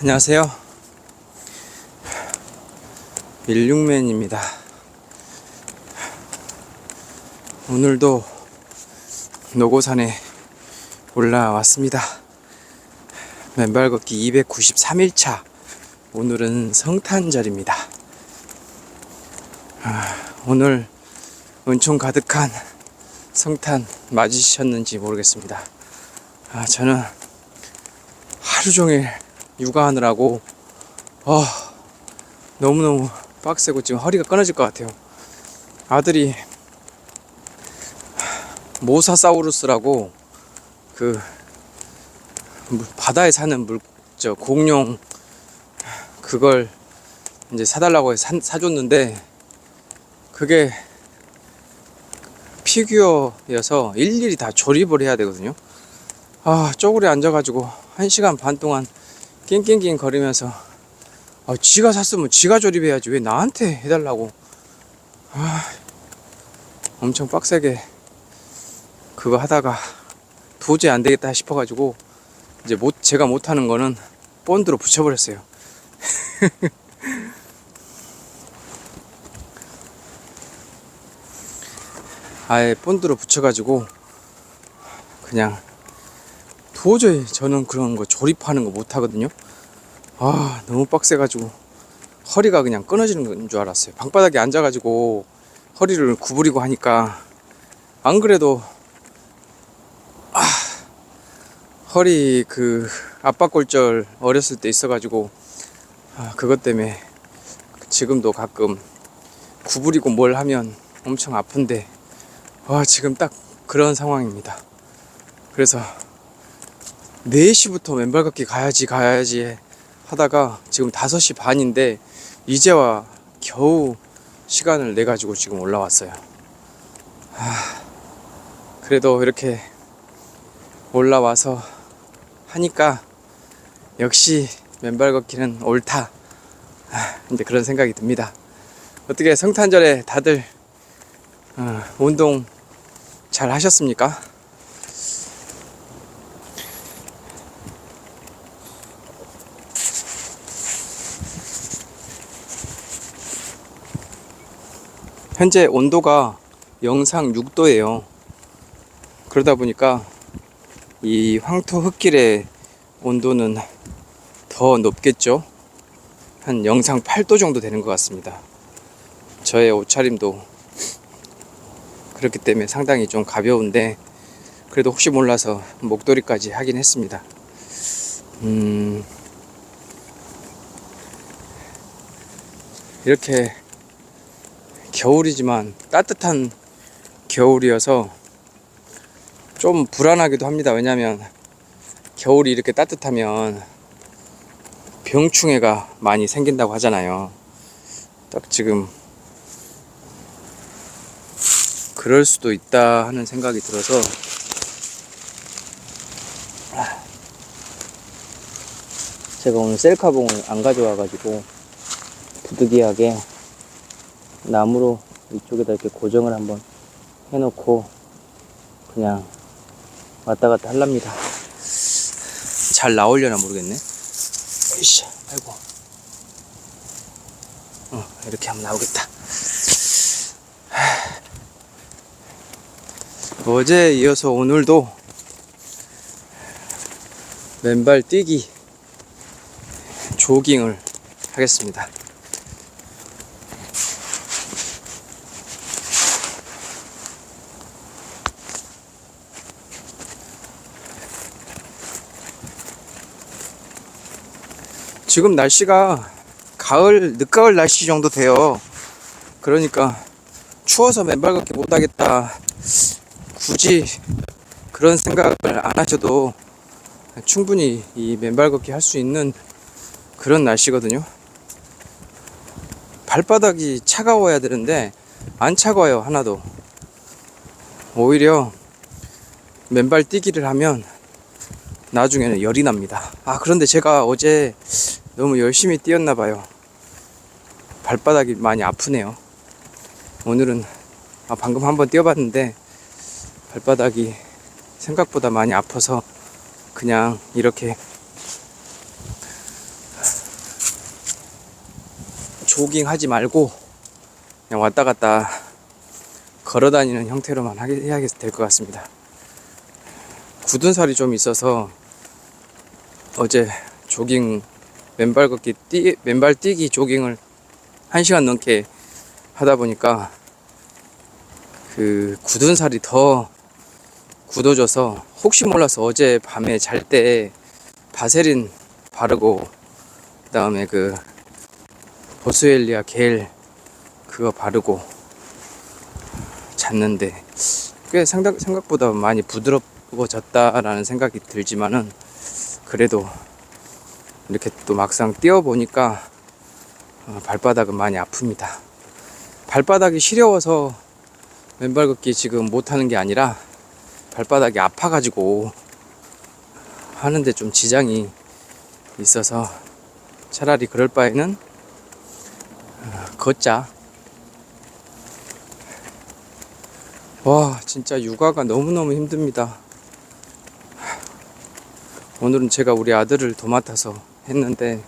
안녕하세요. 16맨입니다. 오늘도 노고산에 올라왔습니다. 맨발 걷기 293일차. 오늘은 성탄절입니다. 오늘 은총 가득한 성탄 맞으셨는지 모르겠습니다. 저는 하루 종일 육아하느라고 너무너무 빡세고 지금 허리가 끊어질 것 같아요. 아들이 모사사우루스라고 그 바다에 사는 공룡 그걸 이제 사달라고 해서 사줬는데 그게 피규어여서 일일이 다 조립을 해야 되거든요. 쪼그려 앉아가지고 1시간 반 동안 낑낑낑 거리면서 지가 샀으면 지가 조립해야지 왜 나한테 해달라고. 엄청 빡세게 그거 하다가 도저히 안 되겠다 싶어가지고 이제 제가 못하는 거는 본드로 붙여버렸어요. 아예 본드로 붙여가지고 그냥 도저히 저는 그런 거 조립하는 거 못하거든요. 너무 빡세가지고 허리가 그냥 끊어지는 건 줄 알았어요. 방바닥에 앉아가지고 허리를 구부리고 하니까 안 그래도 허리 그 압박골절 어렸을 때 있어가지고 그것 때문에 지금도 가끔 구부리고 뭘 하면 엄청 아픈데 지금 딱 그런 상황입니다. 그래서 4시부터 맨발 걷기 가야지 하다가 지금 5시 반인데 이제와 겨우 시간을 내 가지고 지금 올라왔어요. 그래도 이렇게 올라와서 하니까 역시 맨발 걷기는 옳다. 이제 그런 생각이 듭니다. 어떻게 성탄절에 다들 운동 잘 하셨습니까? 현재 온도가 영상 6도예요. 그러다 보니까 이 황토 흙길의 온도는 더 높겠죠. 한 영상 8도 정도 되는 것 같습니다. 저의 옷차림도 그렇기 때문에 상당히 좀 가벼운데 그래도 혹시 몰라서 목도리까지 하긴 했습니다. 이렇게 겨울이지만 따뜻한 겨울이어서 좀 불안하기도 합니다. 왜냐면 겨울이 이렇게 따뜻하면 병충해가 많이 생긴다고 하잖아요. 딱 지금 그럴 수도 있다 하는 생각이 들어서 제가 오늘 셀카봉을 안 가져와가지고 부득이하게 나무로 이쪽에다 이렇게 고정을 한번 해놓고 그냥 왔다 갔다 하랍니다. 잘 나오려나 모르겠네. 으쌰, 아이고. 이렇게 하면 나오겠다. 어제에 이어서 오늘도 맨발 뛰기 조깅을 하겠습니다. 지금 날씨가 늦가을 날씨 정도 돼요. 그러니까 추워서 맨발 걷기 못하겠다, 굳이 그런 생각을 안 하셔도 충분히 이 맨발 걷기 할 수 있는 그런 날씨거든요. 발바닥이 차가워야 되는데 안 차가워요. 하나도. 오히려 맨발 뛰기를 하면 나중에는 열이 납니다. 그런데 제가 어제 너무 열심히 뛰었나봐요. 발바닥이 많이 아프네요. 오늘은 방금 한번 뛰어봤는데 발바닥이 생각보다 많이 아파서 그냥 이렇게 조깅 하지 말고 그냥 왔다 갔다 걸어 다니는 형태로만 해야 될 것 같습니다. 굳은 살이 좀 있어서 어제 조깅 맨발 뛰기 조깅을 1시간 넘게 하다 보니까 그 굳은 살이 더 굳어져서 혹시 몰라서 어제 밤에 잘 때 바세린 바르고 그다음에 그 보스웰리아 겔 그거 바르고 잤는데 꽤 생각보다 많이 부드러워졌다라는 생각이 들지만은 그래도 이렇게 또 막상 뛰어보니까 발바닥은 많이 아픕니다. 발바닥이 시려워서 맨발 걷기 지금 못하는 게 아니라 발바닥이 아파가지고 하는데 좀 지장이 있어서 차라리 그럴 바에는 걷자. 와, 진짜 육아가 너무너무 힘듭니다. 오늘은 제가 우리 아들을 도맡아서 했는데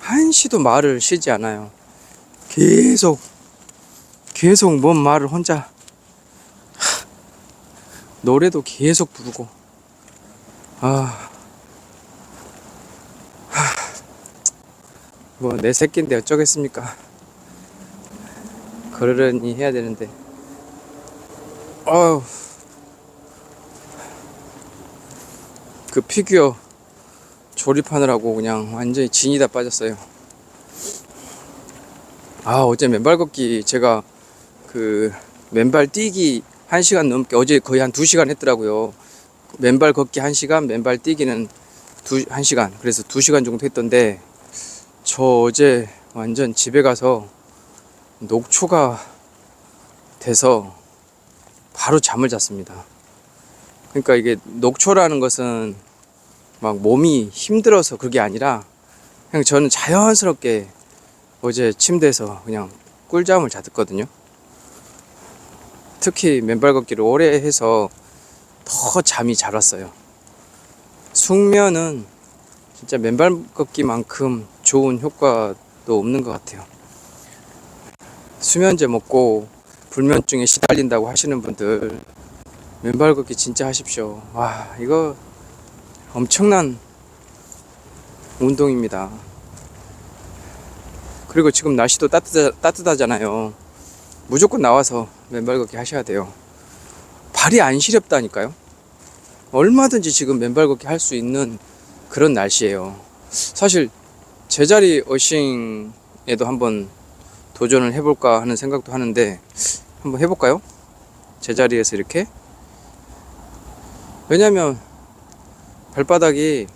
한시도 말을 쉬지 않아요. 계속 뭔 말을 혼자 노래도 계속 부르고 뭐 내 새끼인데 어쩌겠습니까. 그러려니 해야 되는데 그 피규어 조립하느라고 그냥 완전히 진이 다 빠졌어요. 어제 맨발 걷기 제가 그 맨발 뛰기 1시간 넘게 어제 거의 한 2시간 했더라고요. 맨발 걷기 1시간, 맨발 뛰기는 1시간. 그래서 2시간 정도 했던데 저 어제 완전 집에 가서 녹초가 돼서 바로 잠을 잤습니다. 그러니까 이게 녹초라는 것은 막 몸이 힘들어서 그게 아니라 그냥 저는 자연스럽게 어제 침대에서 그냥 꿀잠을 잤거든요. 특히 맨발 걷기를 오래 해서 더 잠이 잘 왔어요. 숙면은 진짜 맨발 걷기만큼 좋은 효과도 없는 것 같아요. 수면제 먹고 불면증에 시달린다고 하시는 분들 맨발 걷기 진짜 하십시오. 와, 이거 엄청난 운동입니다. 그리고 지금 날씨도 따뜻하잖아요. 무조건 나와서 맨발 걷기 하셔야 돼요. 발이 안 시렵다니까요. 얼마든지 지금 맨발 걷기 할 수 있는 그런 날씨예요. 사실 제자리 어싱에도 한번 도전을 해볼까 하는 생각도 하는데 한번 해볼까요? 제자리에서 이렇게. 왜냐면 발바닥이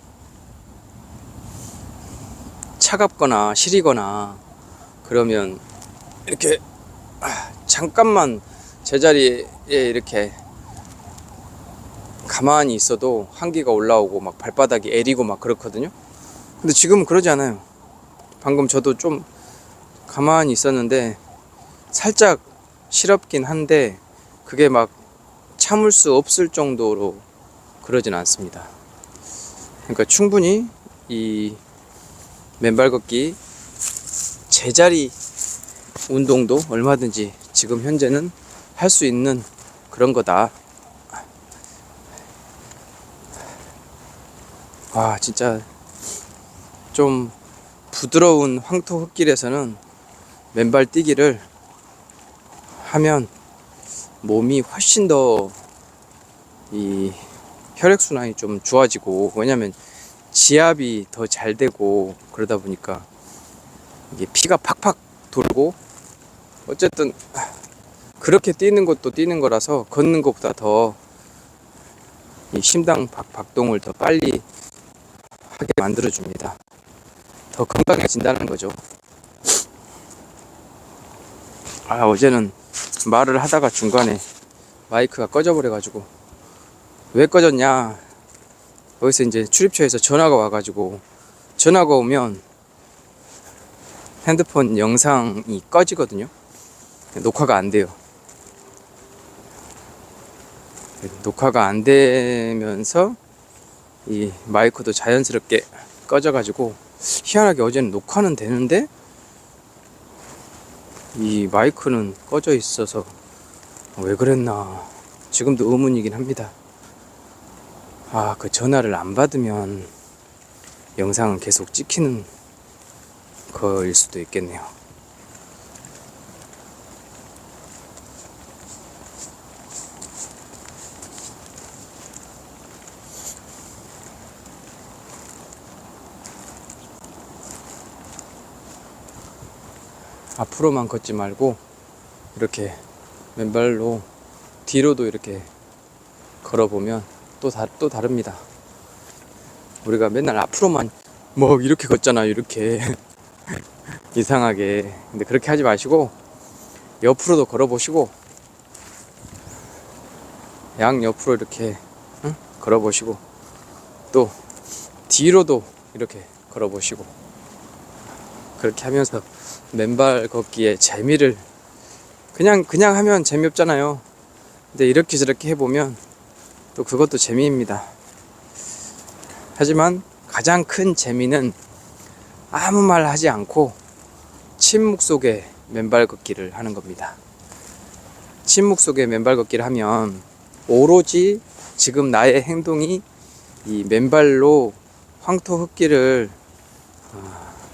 차갑거나 시리거나 그러면 이렇게 잠깐만 제자리에 이렇게 가만히 있어도 한기가 올라오고 막 발바닥이 애리고 막 그렇거든요. 근데 지금은 그러지 않아요. 방금 저도 좀 가만히 있었는데 살짝 시렵긴 한데 그게 막 참을 수 없을 정도로 그러진 않습니다. 그러니까 충분히 이 맨발 걷기 제자리 운동도 얼마든지 지금 현재는 할 수 있는 그런 거다. 와, 진짜 좀 부드러운 황토 흙길에서는 맨발 뛰기를 하면 몸이 훨씬 더 이 혈액순환이 좀 좋아지고, 왜냐면 지압이 더 잘 되고 그러다 보니까 이게 피가 팍팍 돌고, 어쨌든 그렇게 뛰는 것도 뛰는 거라서 걷는 것보다 더 이 심장 박동을 더 빨리 하게 만들어줍니다. 더 건강해진다는 거죠. 어제는 말을 하다가 중간에 마이크가 꺼져버려가지고, 왜 꺼졌냐, 거기서 이제 출입처에서 전화가 와가지고, 전화가 오면 핸드폰 영상이 꺼지거든요. 녹화가 안 돼요. 녹화가 안 되면서 이 마이크도 자연스럽게 꺼져가지고, 희한하게 어제는 녹화는 되는데 이 마이크는 꺼져 있어서 왜 그랬나 지금도 의문이긴 합니다. 그 전화를 안 받으면 영상은 계속 찍히는 거일 수도 있겠네요. 앞으로만 걷지 말고 이렇게 맨발로 뒤로도 이렇게 걸어보면 또 다릅니다. 우리가 맨날 앞으로만 뭐 이렇게 걷잖아요. 이렇게 이상하게. 근데 그렇게 하지 마시고 옆으로도 걸어보시고 양 옆으로 이렇게 걸어보시고 또 뒤로도 이렇게 걸어보시고 그렇게 하면서 맨발 걷기의 재미를 그냥 하면 재미없잖아요. 근데 이렇게 저렇게 해보면 또 그것도 재미입니다. 하지만 가장 큰 재미는 아무 말 하지 않고 침묵 속에 맨발 걷기를 하는 겁니다. 침묵 속에 맨발 걷기를 하면 오로지 지금 나의 행동이 이 맨발로 황토 흙길을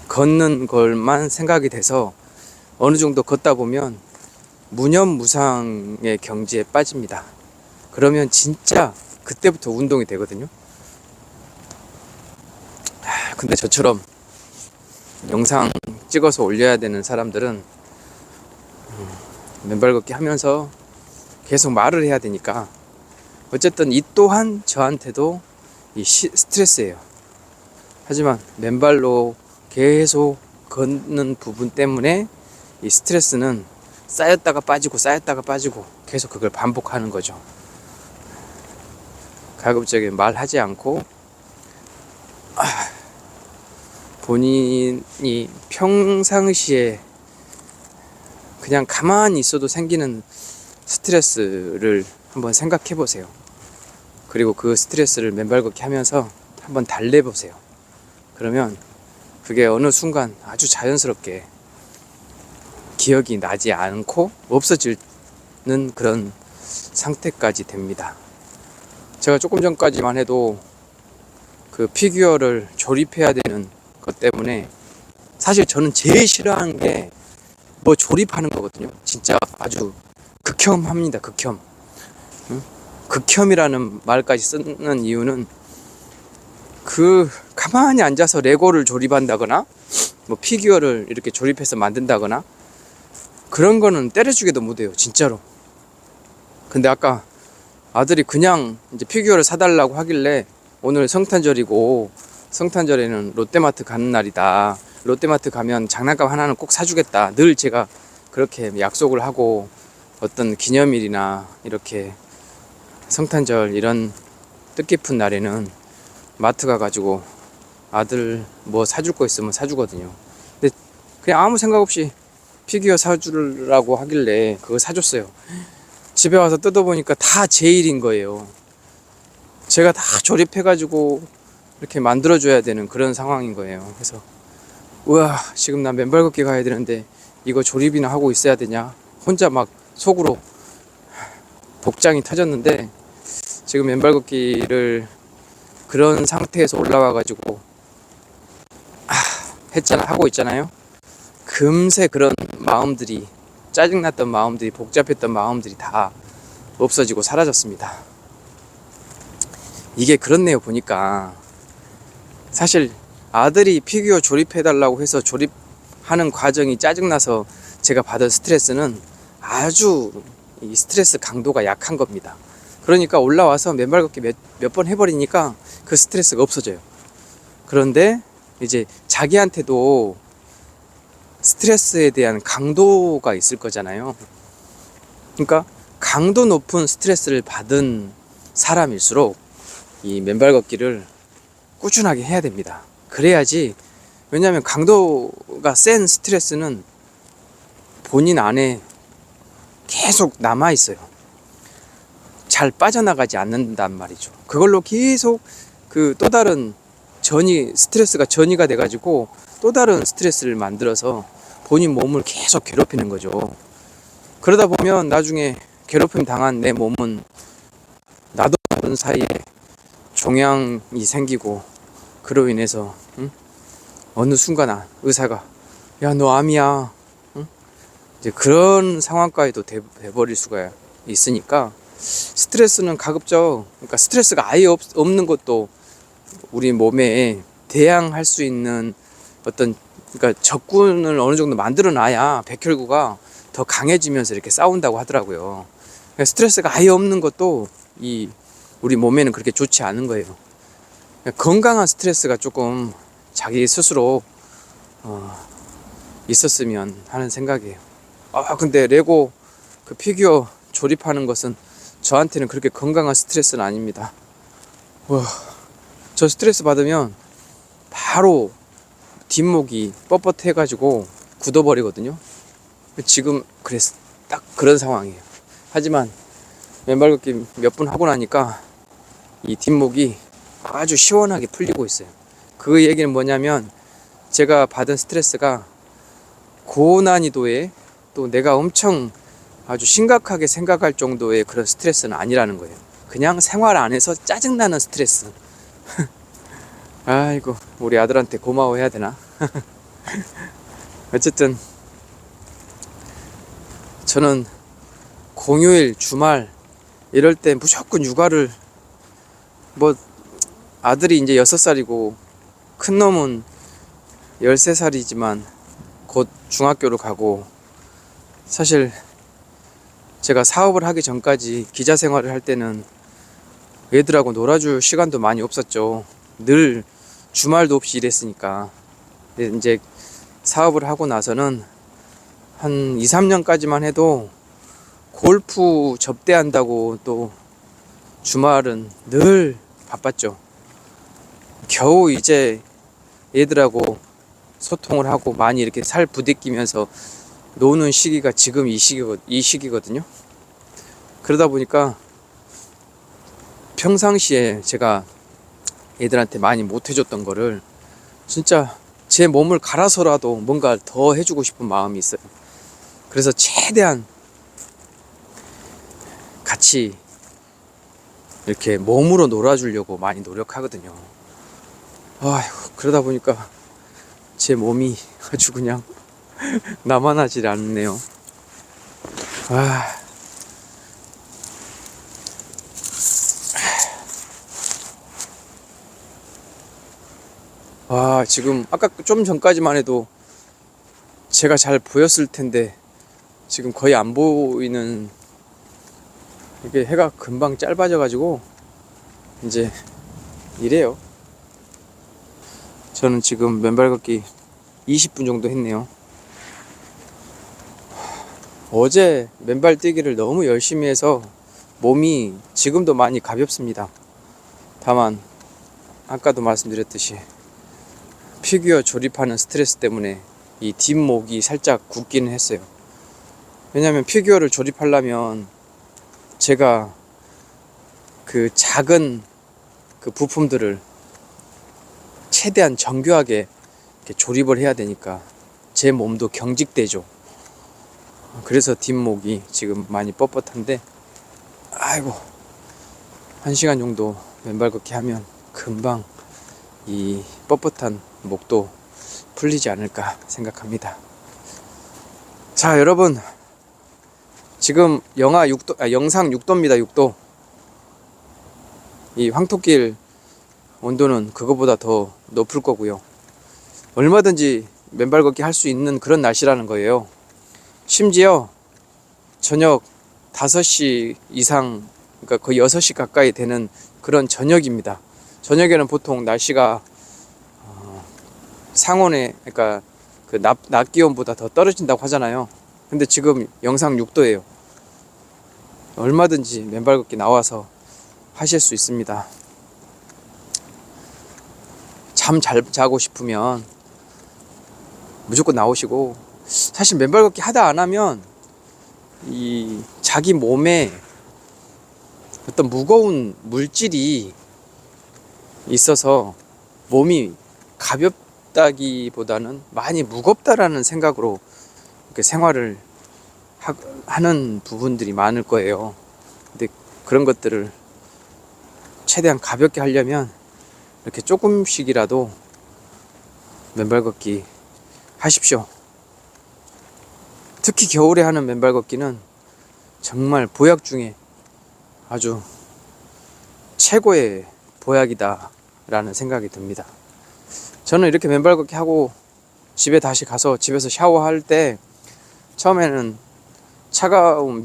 걷는 것만 생각이 돼서 어느 정도 걷다 보면 무념무상의 경지에 빠집니다. 그러면 진짜 그때부터 운동이 되거든요. 근데 저처럼 영상 찍어서 올려야 되는 사람들은 맨발 걷기 하면서 계속 말을 해야 되니까 어쨌든 이 또한 저한테도 스트레스예요. 하지만 맨발로 계속 걷는 부분 때문에 이 스트레스는 쌓였다가 빠지고 계속 그걸 반복하는 거죠. 가급적이면 말하지 않고 본인이 평상시에 그냥 가만히 있어도 생기는 스트레스를 한번 생각해 보세요. 그리고 그 스트레스를 맨발 걷기 하면서 한번 달래보세요. 그러면 그게 어느 순간 아주 자연스럽게 기억이 나지 않고 없어지는 그런 상태까지 됩니다. 제가 조금 전까지만 해도 그 피규어를 조립해야 되는 것 때문에 사실 저는 제일 싫어하는 게 뭐 조립하는 거거든요. 진짜 아주 극혐합니다. 극혐. 극혐이라는 말까지 쓰는 이유는 가만히 앉아서 레고를 조립한다거나 뭐 피규어를 이렇게 조립해서 만든다거나 그런 거는 때려주기도 못해요. 진짜로. 근데 아까 아들이 그냥 이제 피규어를 사달라고 하길래 오늘 성탄절이고 성탄절에는 롯데마트 가는 날이다. 롯데마트 가면 장난감 하나는 꼭 사주겠다. 늘 제가 그렇게 약속을 하고 어떤 기념일이나 이렇게 성탄절 이런 뜻깊은 날에는 마트 가가지고 아들 뭐 사줄 거 있으면 사주거든요. 근데 그냥 아무 생각 없이 피규어 사주라고 하길래 그거 사줬어요. 집에 와서 뜯어보니까 다 제 일인 거예요. 제가 다 조립해가지고 이렇게 만들어줘야 되는 그런 상황인 거예요. 그래서 우와, 지금 난 맨발 걷기 가야 되는데 이거 조립이나 하고 있어야 되냐, 혼자 막 속으로 복장이 터졌는데 지금 맨발 걷기를 그런 상태에서 올라와가지고 하고 있잖아요. 금세 그런 마음들이, 짜증났던 마음들이, 복잡했던 마음들이 다 없어지고 사라졌습니다. 이게 그렇네요. 보니까 사실 아들이 피규어 조립해달라고 해서 조립하는 과정이 짜증나서 제가 받은 스트레스는 아주 이 스트레스 강도가 약한 겁니다. 그러니까 올라와서 맨발 걷기 몇 번 해버리니까 그 스트레스가 없어져요. 그런데 이제 자기한테도 스트레스에 대한 강도가 있을 거잖아요. 그러니까 강도 높은 스트레스를 받은 사람일수록 이 맨발 걷기를 꾸준하게 해야 됩니다. 그래야지. 왜냐하면 강도가 센 스트레스는 본인 안에 계속 남아 있어요. 잘 빠져나가지 않는단 말이죠. 그걸로 계속 또 다른 스트레스가 전이가 돼가지고 또 다른 스트레스를 만들어서 본인 몸을 계속 괴롭히는 거죠. 그러다 보면 나중에 괴롭힘 당한 내 몸은 나도 모르는 사이에 종양이 생기고, 그로 인해서 어느 순간 의사가 야 너 암이야, 이제 그런 상황까지도 돼버릴 수가 있으니까, 스트레스는 가급적, 그러니까 스트레스가 아예 없는 것도 우리 몸에 대항할 수 있는 어떤, 그러니까 적군을 어느 정도 만들어 놔야 백혈구가 더 강해지면서 이렇게 싸운다고 하더라고요. 그러니까 스트레스가 아예 없는 것도 우리 몸에는 그렇게 좋지 않은 거예요. 그러니까 건강한 스트레스가 조금 자기 스스로 있었으면 하는 생각이에요. 근데 레고 그 피규어 조립하는 것은 저한테는 그렇게 건강한 스트레스는 아닙니다. 저 스트레스 받으면 바로 뒷목이 뻣뻣해 가지고 굳어버리거든요. 지금 딱 그런 상황이에요. 하지만 맨발 걷기 몇 분 하고 나니까 이 뒷목이 아주 시원하게 풀리고 있어요. 그 얘기는 뭐냐면, 제가 받은 스트레스가 고난이도의, 또 내가 엄청 아주 심각하게 생각할 정도의 그런 스트레스는 아니라는 거예요. 그냥 생활 안에서 짜증나는 스트레스. 아이고, 우리 아들한테 고마워해야 되나? 어쨌든 저는 공휴일, 주말 이럴 때 무조건 육아를, 뭐 아들이 이제 6살이고 큰 놈은 13살이지만 곧 중학교로 가고, 사실 제가 사업을 하기 전까지 기자 생활을 할 때는 애들하고 놀아줄 시간도 많이 없었죠. 늘 주말도 없이 일했으니까. 근데 이제 사업을 하고 나서는 한 2, 3년까지만 해도 골프 접대한다고 또 주말은 늘 바빴죠. 겨우 이제 애들하고 소통을 하고 많이 이렇게 살 부대끼면서 노는 시기가 지금 이 시기거든요. 그러다 보니까 평상시에 제가 애들한테 많이 못 해줬던 거를 진짜 제 몸을 갈아서라도 뭔가 더 해주고 싶은 마음이 있어요. 그래서 최대한 같이 이렇게 몸으로 놀아주려고 많이 노력하거든요. 그러다 보니까 제 몸이 아주 그냥 나만하지 않네요. 지금 아까 좀 전까지만 해도 제가 잘 보였을 텐데 지금 거의 안 보이는, 이게 해가 금방 짧아져 가지고 이제 이래요. 저는 지금 맨발 걷기 20분 정도 했네요. 어제 맨발 뛰기를 너무 열심히 해서 몸이 지금도 많이 가볍습니다. 다만 아까도 말씀드렸듯이 피규어 조립하는 스트레스 때문에 이 뒷목이 살짝 굳기는 했어요. 왜냐면 피규어를 조립하려면 제가 그 작은 그 부품들을 최대한 정교하게 이렇게 조립을 해야 되니까 제 몸도 경직되죠. 그래서 뒷목이 지금 많이 뻣뻣한데, 1시간 정도 맨발 걷기 하면 금방 이 뻣뻣한 목도 풀리지 않을까 생각합니다. 자, 여러분, 지금 영상 6도입니다. 6도. 이 황토길 온도는 그거보다 더 높을 거고요. 얼마든지 맨발 걷기 할 수 있는 그런 날씨라는 거예요. 심지어 저녁 5시 이상, 그러니까 거의 6시 가까이 되는 그런 저녁입니다. 저녁에는 보통 날씨가 상온에, 그러니까 그 낮 기온보다 더 떨어진다고 하잖아요. 근데 지금 영상 6도예요. 얼마든지 맨발 걷기 나와서 하실 수 있습니다. 잠 잘 자고 싶으면 무조건 나오시고, 사실 맨발 걷기 하다 안 하면 이 자기 몸에 어떤 무거운 물질이 있어서 몸이 가볍다기보다는 많이 무겁다라는 생각으로 이렇게 생활을 하는 부분들이 많을 거예요. 근데 그런 것들을 최대한 가볍게 하려면 이렇게 조금씩이라도 맨발 걷기 하십시오. 특히 겨울에 하는 맨발 걷기는 정말 보약 중에 아주 최고의 보약이다 라는 생각이 듭니다. 저는 이렇게 맨발 걷기 하고 집에 다시 가서 집에서 샤워할 때 처음에는 차가운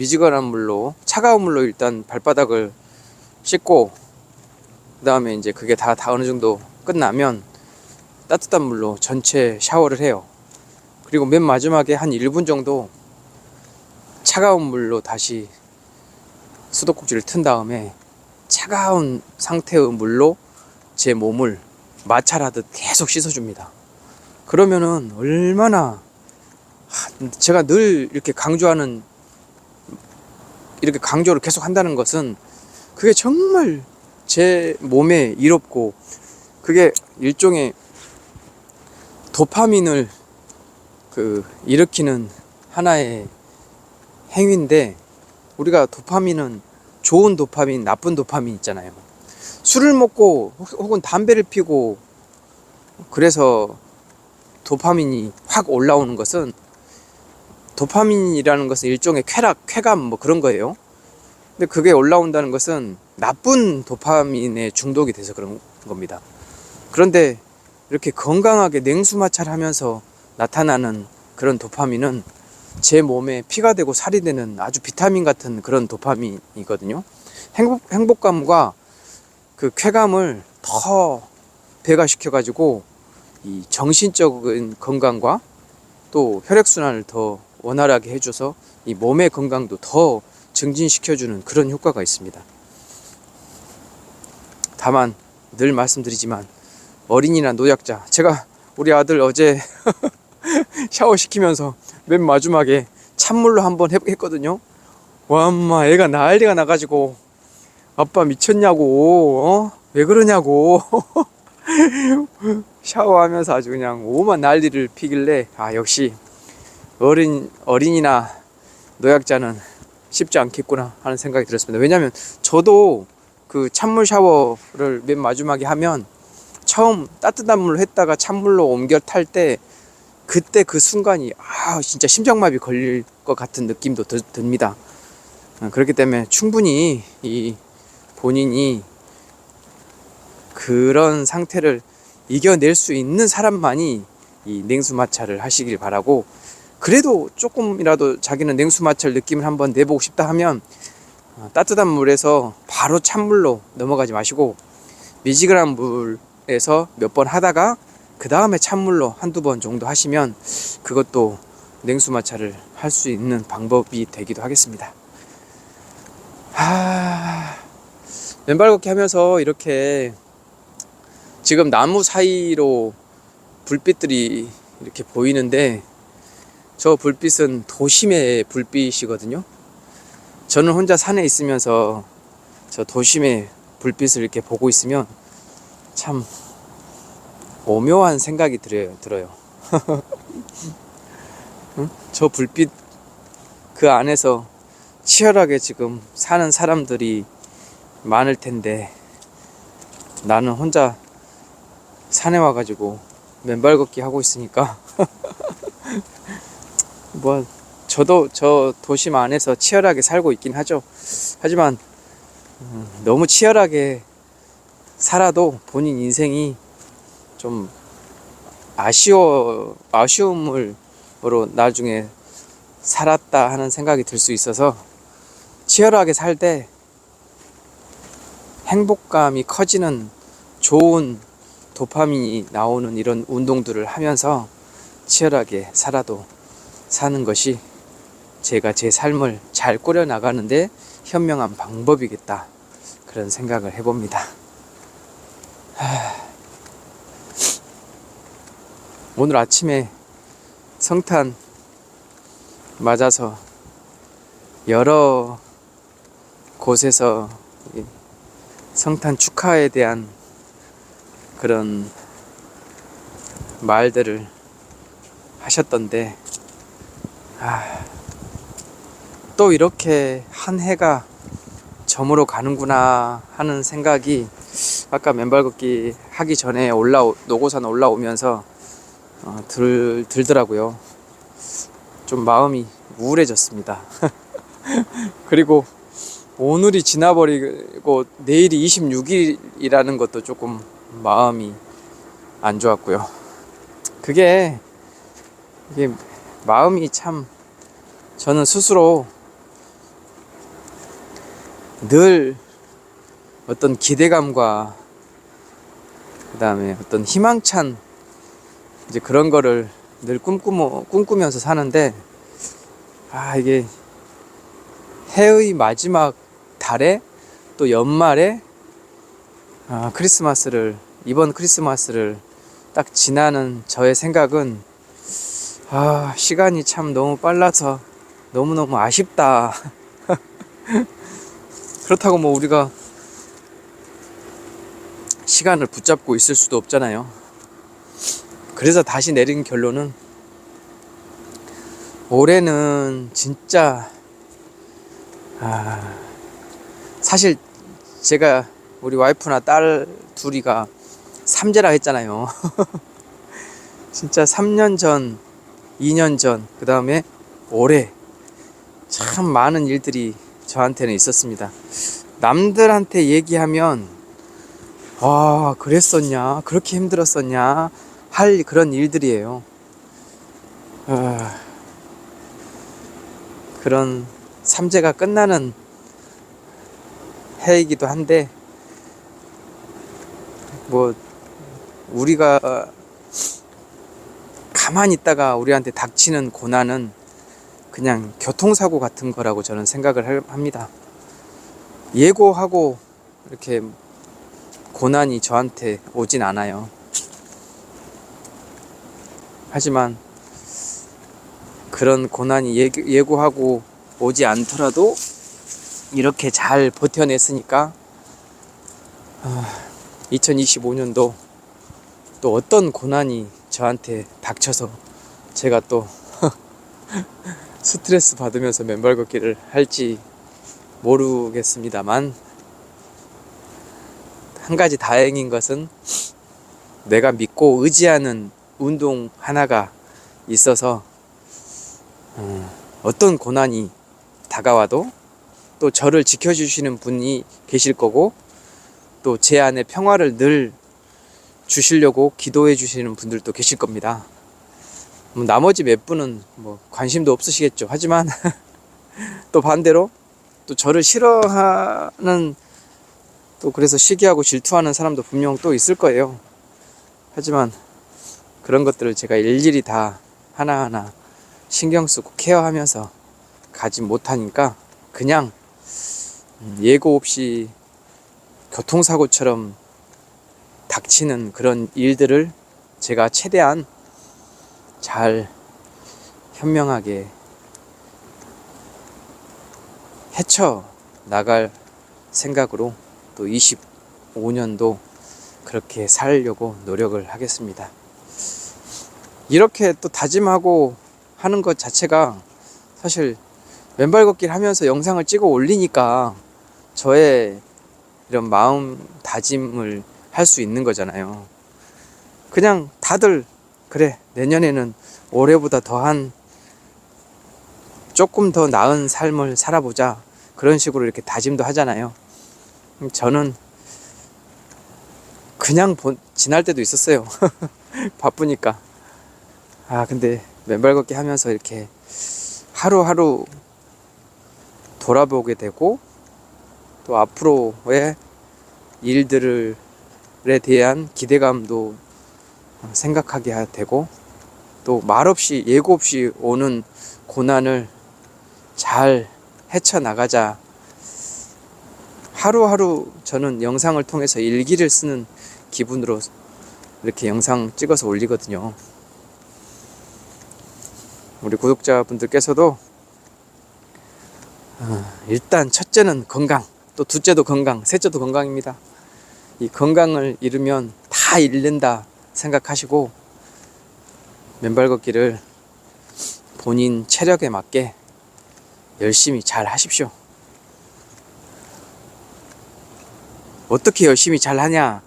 물로 일단 발바닥을 씻고, 그 다음에 이제 그게 다 어느 정도 끝나면 따뜻한 물로 전체 샤워를 해요. 그리고 맨 마지막에 한 1분 정도 차가운 물로 다시 수도꼭지를 튼 다음에 차가운 상태의 물로 제 몸을 마찰하듯 계속 씻어줍니다. 그러면은 얼마나, 제가 늘 이렇게 강조를 계속 한다는 것은 그게 정말 제 몸에 이롭고, 그게 일종의 도파민을 일으키는 하나의 행위인데, 우리가 도파민은 좋은 도파민, 나쁜 도파민 있잖아요. 술을 먹고 혹은 담배를 피고 그래서 도파민이 확 올라오는 것은, 도파민이라는 것은 일종의 쾌감 뭐 그런 거예요. 근데 그게 올라온다는 것은 나쁜 도파민에 중독이 돼서 그런 겁니다. 그런데 이렇게 건강하게 냉수마찰하면서 나타나는 그런 도파민은 제 몸에 피가 되고 살이 되는 아주 비타민 같은 그런 도파민이거든요. 행복감과 그 쾌감을 더 배가시켜 가지고 이 정신적인 건강과 또 혈액순환을 더 원활하게 해줘서 이 몸의 건강도 더 증진시켜주는 그런 효과가 있습니다. 다만 늘 말씀드리지만 어린이나 노약자, 제가 우리 아들 어제 샤워시키면서 맨 마지막에 찬물로 한번 했거든요. 와, 엄마, 애가 난리가 나가지고 아빠 미쳤냐고, 왜 그러냐고 샤워하면서 아주 그냥 오만 난리를 피길래, 역시 어린이나 노약자는 쉽지 않겠구나 하는 생각이 들었습니다. 왜냐면 저도 그 찬물 샤워를 맨 마지막에 하면 처음 따뜻한 물로 했다가 찬물로 옮겨 탈 때, 그때 그 순간이 진짜 심장마비 걸릴 것 같은 느낌도 듭니다. 그렇기 때문에 충분히 이 본인이 그런 상태를 이겨낼 수 있는 사람만이 이 냉수마찰을 하시길 바라고, 그래도 조금이라도 자기는 냉수마찰 느낌을 한번 내보고 싶다 하면 따뜻한 물에서 바로 찬물로 넘어가지 마시고 미지근한 물에서 몇 번 하다가 그 다음에 찬물로 한두 번 정도 하시면 그것도 냉수마찰을 할 수 있는 방법이 되기도 하겠습니다. 맨발 걷기 하면서 이렇게 지금 나무 사이로 불빛들이 이렇게 보이는데, 저 불빛은 도심의 불빛이거든요. 저는 혼자 산에 있으면서 저 도심의 불빛을 이렇게 보고 있으면 참 오묘한 생각이 들어요. 응? 저 불빛 그 안에서 치열하게 지금 사는 사람들이 많을 텐데, 나는 혼자 산에 와가지고 맨발 걷기 하고 있으니까 뭐 저도 저 도심 안에서 치열하게 살고 있긴 하죠. 하지만 너무 치열하게 살아도 본인 인생이 좀 아쉬움으로 나중에 살았다 하는 생각이 들 수 있어서, 치열하게 살 때 행복감이 커지는 좋은 도파민이 나오는 이런 운동들을 하면서 치열하게 살아도 사는 것이 제가 제 삶을 잘 꾸려나가는데 현명한 방법이겠다, 그런 생각을 해봅니다. 오늘 아침에 성탄 맞아서 여러 곳에서 성탄 축하에 대한 그런 말들을 하셨던데, 또 이렇게 한 해가 저물어 가는구나 하는 생각이 아까 맨발 걷기 하기 전에 노고산 올라오면서 들더라고요. 좀 마음이 우울해졌습니다. 그리고 오늘이 지나버리고 내일이 26일이라는 것도 조금 마음이 안 좋았고요. 이게 마음이 참, 저는 스스로 늘 어떤 기대감과 그 다음에 어떤 희망찬 이제 그런 거를 늘 꿈꾸면서 사는데, 이게 해의 마지막 달에 또 연말에 이번 크리스마스를 딱 지나는 저의 생각은, 시간이 참 너무 빨라서 너무너무 아쉽다. 그렇다고 뭐 우리가 시간을 붙잡고 있을 수도 없잖아요. 그래서 다시 내린 결론은, 올해는 진짜 사실 제가 우리 와이프나 딸 둘이가 삼재라 했잖아요. 진짜 3년 전, 2년 전, 그 다음에 올해 참 많은 일들이 저한테는 있었습니다. 남들한테 얘기하면 그랬었냐, 그렇게 힘들었었냐 할 그런 일들이에요. 그런 삼재가 끝나는 해이기도 한데, 뭐 우리가 가만히 있다가 우리한테 닥치는 고난은 그냥 교통사고 같은 거라고 저는 생각을 합니다. 예고하고 이렇게 고난이 저한테 오진 않아요. 하지만 그런 고난이 예고하고 오지 않더라도 이렇게 잘 버텨냈으니까 2025년도 또 어떤 고난이 저한테 닥쳐서 제가 또 스트레스 받으면서 맨발 걷기를 할지 모르겠습니다만, 한 가지 다행인 것은 내가 믿고 의지하는 운동 하나가 있어서 어떤 고난이 다가와도 또 저를 지켜주시는 분이 계실 거고, 또 제 안에 평화를 늘 주시려고 기도해 주시는 분들도 계실 겁니다. 나머지 몇 분은 뭐 관심도 없으시겠죠. 하지만 또 반대로 또 저를 싫어하는, 또 그래서 시기하고 질투하는 사람도 분명 또 있을 거예요. 하지만 그런 것들을 제가 일일이 다 하나하나 신경 쓰고 케어하면서 가지 못하니까, 그냥 예고 없이 교통사고처럼 닥치는 그런 일들을 제가 최대한 잘 현명하게 헤쳐 나갈 생각으로 또 25년도 그렇게 살려고 노력을 하겠습니다. 이렇게 또 다짐하고 하는 것 자체가 사실 맨발 걷기를 하면서 영상을 찍어 올리니까 저의 이런 마음 다짐을 할 수 있는 거잖아요. 그냥 다들 그래, 내년에는 올해보다 더한 조금 더 나은 삶을 살아보자, 그런 식으로 이렇게 다짐도 하잖아요. 저는 그냥 지날 때도 있었어요. 바쁘니까. 근데 맨발 걷기 하면서 이렇게 하루하루 돌아보게 되고, 또 앞으로의 일들에 대한 기대감도 생각하게 되고, 또 말없이 예고 없이 오는 고난을 잘 헤쳐나가자. 하루하루 저는 영상을 통해서 일기를 쓰는 기분으로 이렇게 영상 찍어서 올리거든요. 우리 구독자분들께서도 일단 첫째는 건강, 또 둘째도 건강, 셋째도 건강입니다. 이 건강을 잃으면 다 잃는다 생각하시고 맨발 걷기를 본인 체력에 맞게 열심히 잘 하십시오. 어떻게 열심히 잘 하냐?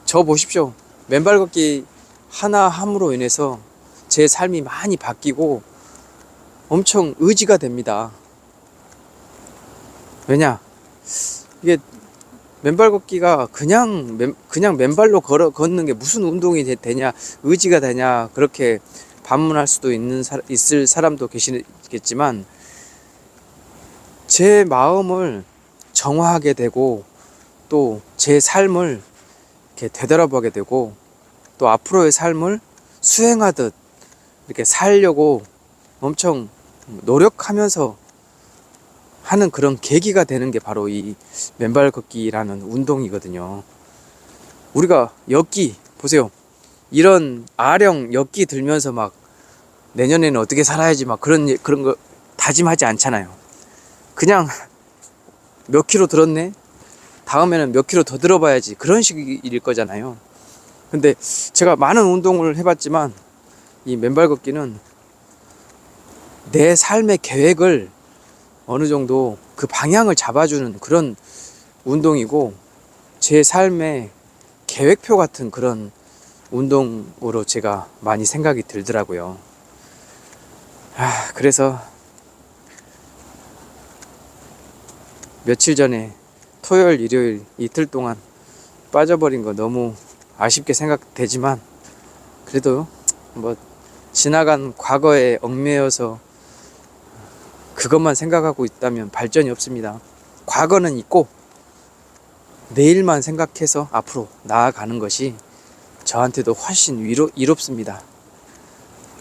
저 보십시오. 맨발 걷기 하나 함으로 인해서 제 삶이 많이 바뀌고 엄청 의지가 됩니다. 왜냐? 이게 맨발 걷기가 그냥 맨발로 걷는 게 무슨 운동이 되냐, 의지가 되냐, 그렇게 반문할 수도 있을 사람도 계시겠지만, 제 마음을 정화하게 되고, 또 제 삶을 이렇게 되돌아보게 되고, 또 앞으로의 삶을 수행하듯 이렇게 살려고 엄청 노력하면서 하는 그런 계기가 되는 게 바로 이 맨발 걷기라는 운동이거든요. 우리가 엮기 보세요. 이런 아령 엮기 들면서 막 내년에는 어떻게 살아야지 막 그런 거 다짐하지 않잖아요. 그냥 몇 킬로 들었네? 다음에는 몇 킬로 더 들어봐야지. 그런 식일 거잖아요. 근데 제가 많은 운동을 해봤지만 이 맨발 걷기는 내 삶의 계획을 어느 정도 그 방향을 잡아주는 그런 운동이고, 제 삶의 계획표 같은 그런 운동으로 제가 많이 생각이 들더라고요. 그래서 며칠 전에 토요일, 일요일 이틀 동안 빠져버린 거 너무 아쉽게 생각되지만, 그래도 뭐 지나간 과거에 얽매여서 그것만 생각하고 있다면 발전이 없습니다. 과거는 있고 내일만 생각해서 앞으로 나아가는 것이 저한테도 훨씬 이롭습니다.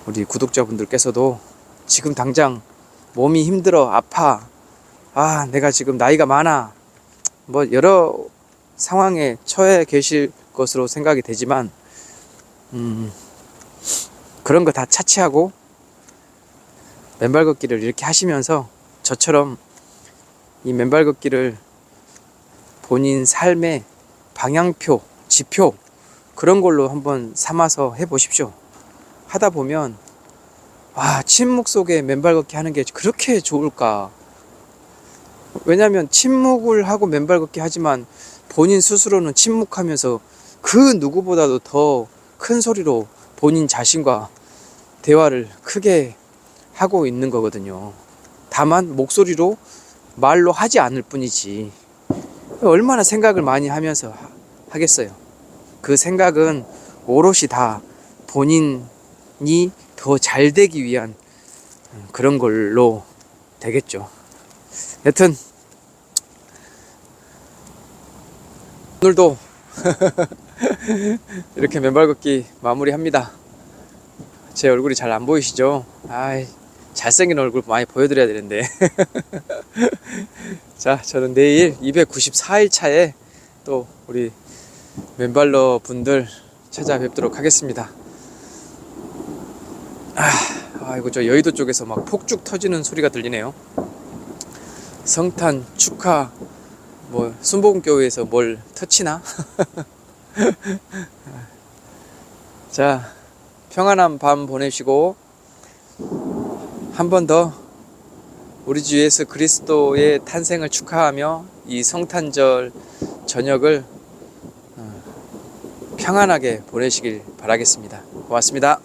우리 구독자분들께서도 지금 당장 몸이 힘들어, 아파, 내가 지금 나이가 많아, 뭐 여러 상황에 처해 계실 것으로 생각이 되지만, 그런 거 다 차치하고 맨발 걷기를 이렇게 하시면서 저처럼 이 맨발 걷기를 본인 삶의 방향표, 지표, 그런 걸로 한번 삼아서 해보십시오. 하다 보면 침묵 속에 맨발 걷기 하는 게 그렇게 좋을까? 왜냐하면 침묵을 하고 맨발 걷기 하지만 본인 스스로는 침묵하면서 그 누구보다도 더 큰 소리로 본인 자신과 대화를 크게 하고 있는 거거든요. 다만 목소리로 말로 하지 않을 뿐이지 얼마나 생각을 많이 하면서 하겠어요. 그 생각은 오롯이 다 본인이 더 잘 되기 위한 그런 걸로 되겠죠. 여튼 오늘도 이렇게 맨발 걷기 마무리합니다. 제 얼굴이 잘 안 보이시죠? 잘생긴 얼굴 많이 보여드려야 되는데. 자, 저는 내일 294일 차에 또 우리 맨발러 분들 찾아뵙도록 하겠습니다. 이거 저 여의도 쪽에서 막 폭죽 터지는 소리가 들리네요. 성탄 축하, 뭐 순복음교회에서 뭘 터치나? 자, 평안한 밤 보내시고 한 번 더 우리 주 예수 그리스도의 탄생을 축하하며 이 성탄절 저녁을 평안하게 보내시길 바라겠습니다. 고맙습니다.